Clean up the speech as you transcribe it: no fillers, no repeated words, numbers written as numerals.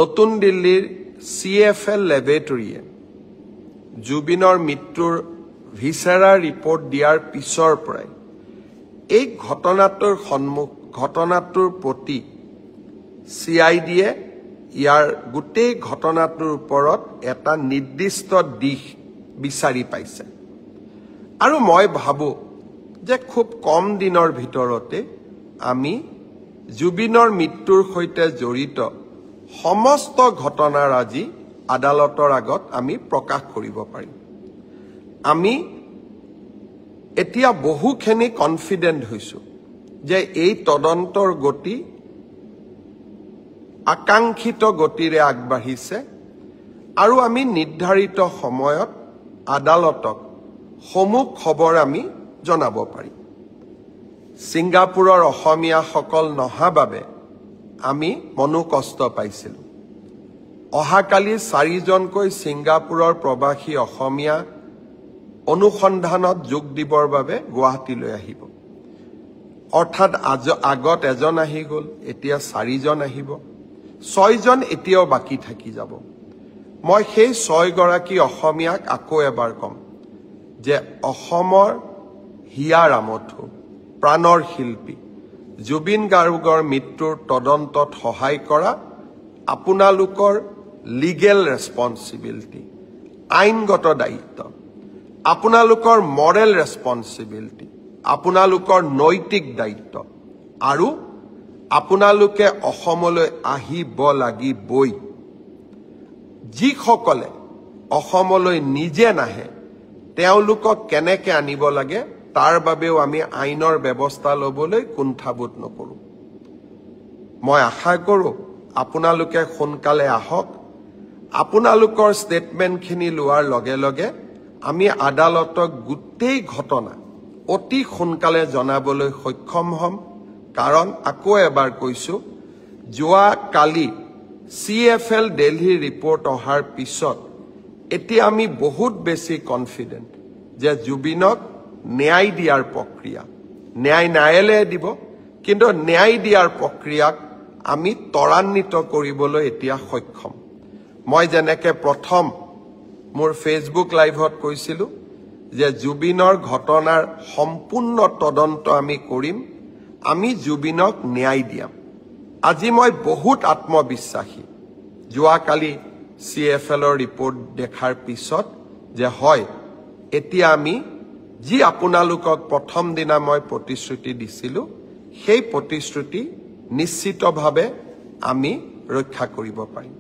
নতুন দিল্লীৰ CFL ল্যাবৰেটৰীয়ে জুবিনৰ মৃত্যুৰ ভিছাৰা ৰিপৰ্ট দিয়াৰ পিছৰ পৰাই এই ঘটনাটোৰ প্ৰতি CIDয়ে ইয়াৰ গোটেই ঘটনাটোৰ ওপৰত এটা নিৰ্দিষ্ট দিশ বিচাৰি পাইছে আৰু মই ভাবো যে খুব কম দিনৰ ভিতৰতে আমি জুবিনৰ মৃত্যুৰ সৈতে জড়িত সমস্ত ঘটনাৰ আজি আদালতৰ আগত আমি প্ৰকাশ কৰিব পাৰিম আমি এতিয়া বহুখিনি কনফিডেন্ট হৈছো যে এই তদন্তৰ গতি আকাংক্ষিত গতিৰে আগবাঢ়িছে আৰু আমি নিৰ্ধাৰিত সময়ত আদালতক সমুখ খবৰ আমি জনাব পাৰিম সিংগাপুৰৰ অসমীয়াসকল নহা বাবে আমি মনোকষ্ট পাইছিলো অহাকালি 4জনকৈ সিংগাপুৰৰ প্ৰবাসী অসমীয়া অনুসন্ধানত যোগ দিবৰ বাবে গুৱাহাটীলৈ আহিব অৰ্থাৎ আগত এজন আহি গল এতিয়া 4জন আহিব 6জন এতিয়াও বাকি থাকি যাব মই সেই 6 গৰাকী অসমীয়াক আকৌ এবাৰ কম যে অসমৰ হিয়া ৰামথু প্ৰাণৰ শিল্পী জুবিন গাৰ্গৰ মৃত্যুৰ তদন্তত সহায় কৰা আপোনালোকৰ লিগেল ৰেসপন্সিবিলিটি আইনগত দায়িত্ব আপোনালোকৰ মৰেল ৰেসপন্সিবিলিটি আপোনালোকৰ নৈতিক দায়িত্ব আৰু আপোনালোকে অসমলৈ আহিব লাগিবই যিসকলে অসমলৈ নিজে নাহে তেওঁলোকক কেনেকৈ আনিব লাগে তাৰ বাবেও আমি আইনৰ ব্যৱস্থা লবলৈ কুণ্ঠাবোধ নকৰো মই আশা কৰো আপোনালোকে সোনকালে আহক আপোনালোকৰ ষ্টেটমেন্টখিনি লোৱাৰ লগে লগে আমি আদালতক গোটেই ঘটনা অতি সোনকালে জনাবলৈ সক্ষম হম কাৰণ আকৌ এবাৰ কৈছো যোৱা কালি CFL দিল্লী ৰিপৰ্ট অহাৰ পিছত এতিয়া আমি বহুত বেছি কনফিডেন্ট যে জুবিনক ন্যায় দিয়াৰ প্ৰক্ৰিয়া ন্যায়ালয়ে দিব কিন্তু ন্যায় দিয়াৰ প্ৰক্ৰিয়াক আমি ত্বৰান্বিত কৰিবলৈ এতিয়া সক্ষম মই যেনেকৈ প্ৰথম মোৰ ফেসবুক লাইভত কৈছিলো যে জুবিনৰ ঘটনাৰ সম্পূৰ্ণ তদন্ত আমি কৰিম আমি জুবিনক ন্যায় দিয়াম আজি মই বহুত আত্মবিশ্বাসী যোৱা কালি CFLৰ ৰিপৰ্ট দেখাৰ পিছত যে হয় এতিয়া আমি যি আপোনালোকক প্ৰথম দিনা মই প্ৰতিশ্ৰুতি দিছিলো সেই প্ৰতিশ্ৰুতি নিশ্চিতভাৱে আমি ৰক্ষা কৰিব পাৰিম